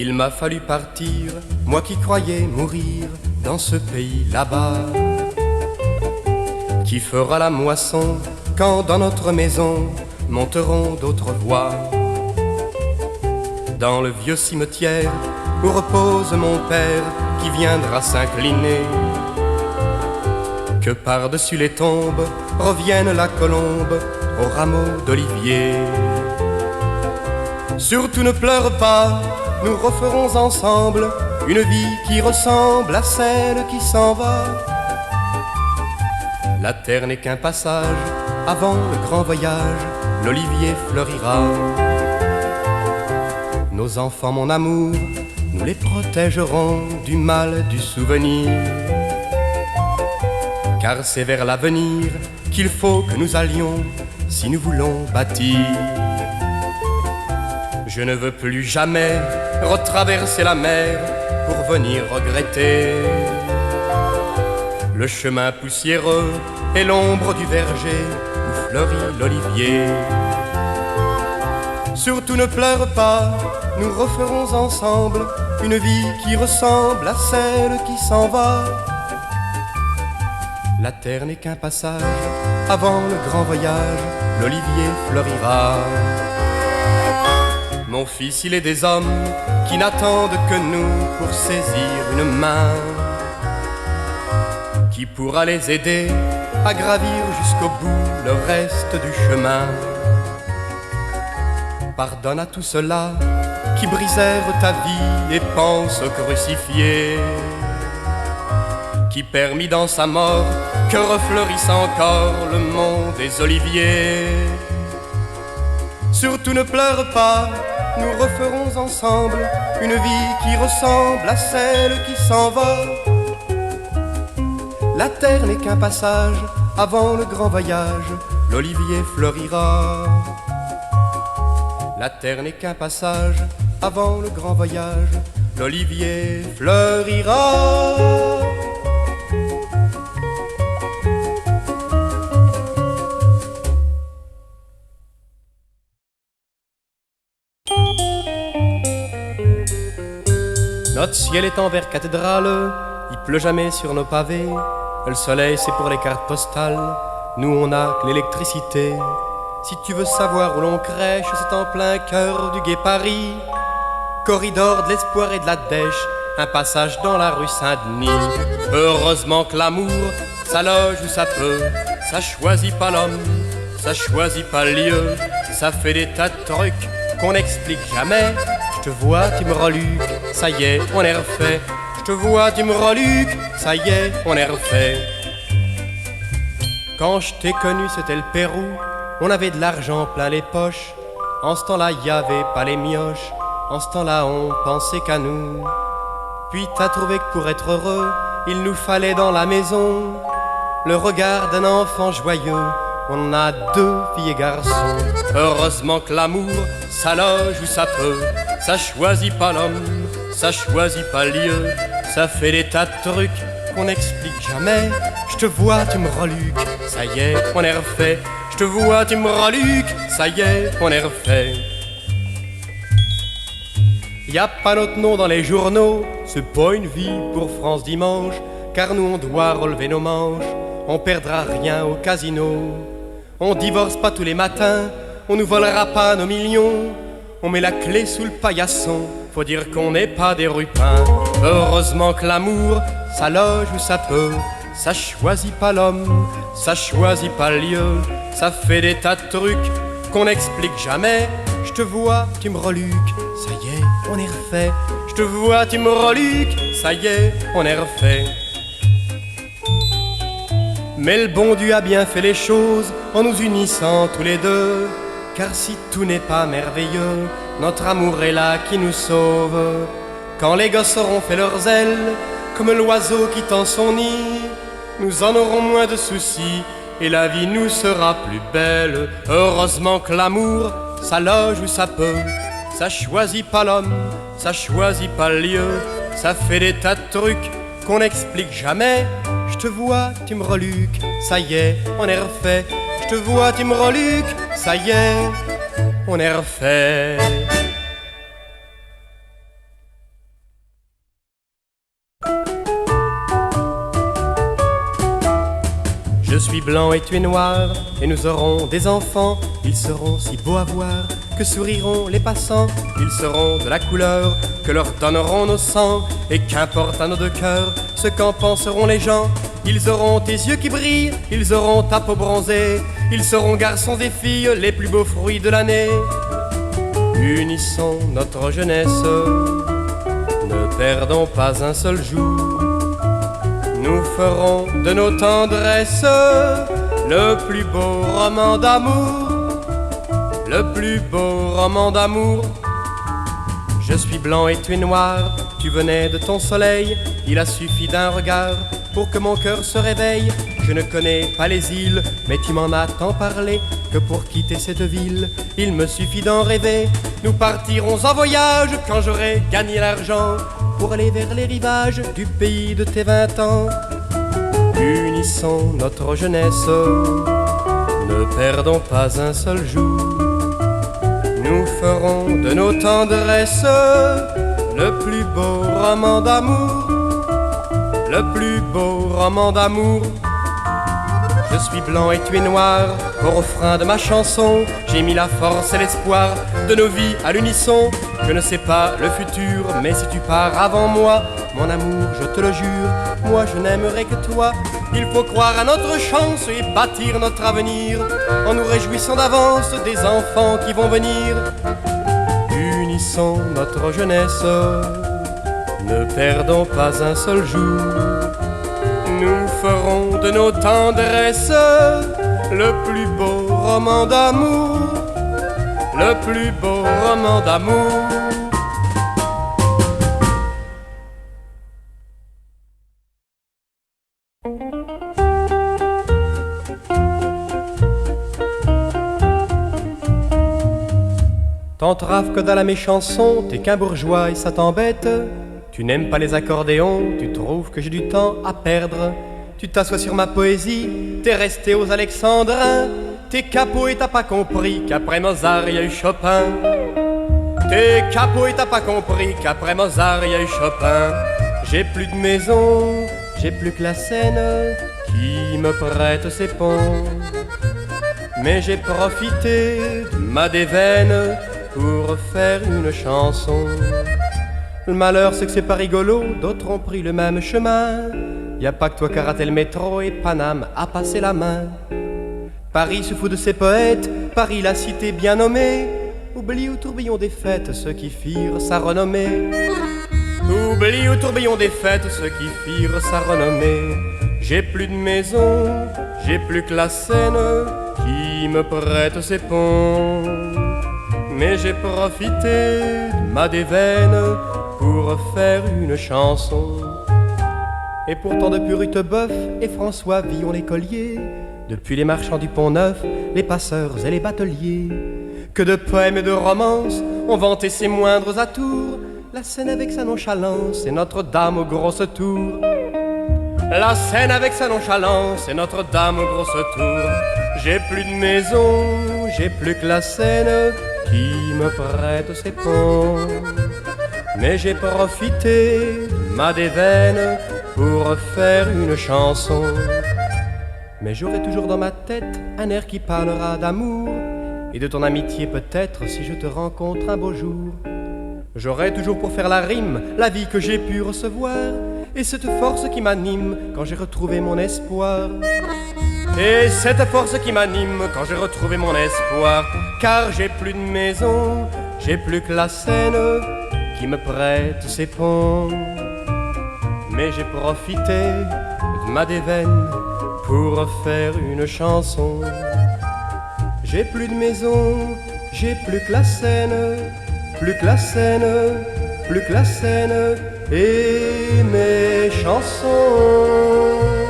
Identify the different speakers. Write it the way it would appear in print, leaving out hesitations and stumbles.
Speaker 1: Il m'a fallu partir, moi qui croyais mourir dans ce pays là-bas. Qui fera la moisson quand dans notre maison monteront d'autres voix? Dans le vieux cimetière où repose mon père qui viendra s'incliner, que par-dessus les tombes revienne la colombe au rameau d'olivier. Surtout ne pleure pas, nous referons ensemble une vie qui ressemble à celle qui s'en va. La terre n'est qu'un passage, avant le grand voyage, l'olivier fleurira. Nos enfants, mon amour, nous les protégerons du mal du souvenir. Car c'est vers l'avenir qu'il faut que nous allions si nous voulons bâtir. Je ne veux plus jamais retraverser la mer pour venir regretter le chemin poussiéreux et l'ombre du verger où fleurit l'olivier. Surtout ne pleure pas, nous referons ensemble une vie qui ressemble à celle qui s'en va. La terre n'est qu'un passage, avant le grand voyage, l'olivier fleurira. Mon fils, il est des hommes qui n'attendent que nous pour saisir une main qui pourra les aider à gravir jusqu'au bout le reste du chemin. Pardonne à tous ceux-là qui brisèrent ta vie et pensent crucifier, qui permit dans sa mort que refleurisse encore le monde des oliviers. Surtout ne pleure pas, nous referons ensemble une vie qui ressemble à celle qui s'en va. La terre n'est qu'un passage, avant le grand voyage, l'olivier fleurira. La terre n'est qu'un passage, avant le grand voyage, l'olivier fleurira. Notre ciel est en verre cathédrale, il pleut jamais sur nos pavés. Le soleil c'est pour les cartes postales, nous on n'a que l'électricité. Si tu veux savoir où l'on crèche, c'est en plein cœur du gai Paris. Corridor de l'espoir et de la dèche, un passage dans la rue Saint-Denis. Heureusement que l'amour, ça loge où ça peut, ça choisit pas l'homme, ça choisit pas le lieu. Ça fait des tas de trucs qu'on n'explique jamais. Je te vois, tu me reluques, ça y est, on est refait. Je te vois, tu me reluques, ça y est, on est refait. Quand je t'ai connu, c'était le Pérou, on avait de l'argent plein les poches. En ce temps-là, y avait pas les mioches, en ce temps-là, on pensait qu'à nous. Puis t'as trouvé que pour être heureux, il nous fallait dans la maison le regard d'un enfant joyeux. On a 2 filles et garçons. Heureusement que l'amour, ça loge où ça peut, ça choisit pas l'homme, ça choisit pas le lieu. Ça fait des tas de trucs qu'on n'explique jamais. Je te vois, tu me reluques, ça y est, on est refait. Je te vois, tu me reluques, ça y est, on est refait. Y a pas notre nom dans les journaux, c'est pas une vie pour France Dimanche. Car nous on doit relever nos manches, on perdra rien au casino. On divorce pas tous les matins, on nous volera pas nos millions. On met la clé sous le paillasson, faut dire qu'on n'est pas des rupins. Heureusement que l'amour, ça loge où ça peut, ça choisit pas l'homme, ça choisit pas le lieu. Ça fait des tas de trucs qu'on n'explique jamais. Je te vois, tu me reluques, ça y est, on est refait. Je te vois, tu me reluques, ça y est, on est refait. Mais le bon Dieu a bien fait les choses en nous unissant tous les deux. Car si tout n'est pas merveilleux, notre amour est là qui nous sauve. Quand les gosses auront fait leurs ailes, comme l'oiseau qui tend son nid, nous en aurons moins de soucis et la vie nous sera plus belle. Heureusement que l'amour, ça loge où ça peut, ça choisit pas l'homme, ça choisit pas le lieu. Ça fait des tas de trucs qu'on n'explique jamais. Je te vois, tu me reluques, ça y est, on est refait. Je te vois, tu me reluques, ça y est, on est refait. blanc et tu es noir, et nous aurons des enfants. Ils seront si beaux à voir que souriront les passants. Ils seront de la couleur que leur donneront nos sangs. Et qu'importe à nos deux cœurs ce qu'en penseront les gens. Ils auront tes yeux qui brillent, ils auront ta peau bronzée. Ils seront garçons et filles, les plus beaux fruits de l'année. Unissons notre jeunesse, ne perdons pas un seul jour. Nous ferons de nos tendresses le plus beau roman d'amour. Le plus beau roman d'amour. Je suis blanc et tu es noir, tu venais de ton soleil. Il a suffi d'un regard pour que mon cœur se réveille. Je ne connais pas les îles, mais tu m'en as tant parlé que pour quitter cette ville, il me suffit d'en rêver. Nous partirons en voyage quand j'aurai gagné l'argent pour aller vers les rivages du pays de tes 20 ans. Unissons notre jeunesse, ne perdons pas un seul jour. Nous ferons de nos tendresses le plus beau roman d'amour. Le plus beau roman d'amour. Je suis blanc et tu es noir, au refrain de ma chanson, j'ai mis la force et l'espoir de nos vies à l'unisson. Je ne sais pas le futur, mais si tu pars avant moi, mon amour, je te le jure, moi je n'aimerai que toi. Il faut croire à notre chance et bâtir notre avenir, en nous réjouissant d'avance des enfants qui vont venir. Unissons notre jeunesse, ne perdons pas un seul jour. Nous ferons de nos tendresses le plus beau roman d'amour. Le plus beau roman d'amour. T'entraves que dans mes chansons, t'es qu'un bourgeois et ça t'embête. Tu n'aimes pas les accordéons, tu trouves que j'ai du temps à perdre. Tu t'assois sur ma poésie, t'es resté aux Alexandrins. T'es capot et t'as pas compris qu'après Mozart y a eu Chopin. T'es capot et t'as pas compris qu'après Mozart y a eu Chopin. J'ai plus de maison, j'ai plus que la Seine qui me prête ses ponts. Mais j'ai profité de ma déveine pour faire une chanson. Le malheur c'est que c'est pas rigolo, d'autres ont pris le même chemin. Y a pas que toi qui a raté le métro et Paname a passé la main. Paris se fout de ses poètes, Paris la cité bien nommée. Oublie au tourbillon des fêtes ceux qui firent sa renommée. Oublie au tourbillon des fêtes ceux qui firent sa renommée. J'ai plus de maison, j'ai plus que la Seine qui me prête ses ponts. Mais j'ai profité de ma déveine pour faire une chanson. Et pourtant depuis Rutebeuf et François Villon l'écolier, depuis les marchands du Pont-Neuf, les passeurs et les bateliers, que de poèmes et de romances ont vanté ses moindres atours. La Seine avec sa nonchalance et Notre-Dame aux grosses tours. La Seine avec sa nonchalance et Notre-Dame aux grosses tours. J'ai plus de maison, j'ai plus que la Seine qui me prête ses ponts. Mais j'ai profité de ma déveine pour faire une chanson. Mais j'aurai toujours dans ma tête un air qui parlera d'amour et de ton amitié peut-être si je te rencontre un beau jour. J'aurai toujours pour faire la rime la vie que j'ai pu recevoir et cette force qui m'anime quand j'ai retrouvé mon espoir. Et cette force qui m'anime quand j'ai retrouvé mon espoir. Car j'ai plus de maison, j'ai plus que la Seine qui me prête ses ponts. Mais j'ai profité de ma déveine pour faire une chanson. J'ai plus de maison, j'ai plus que la Seine, plus que la Seine, plus que la Seine et mes chansons.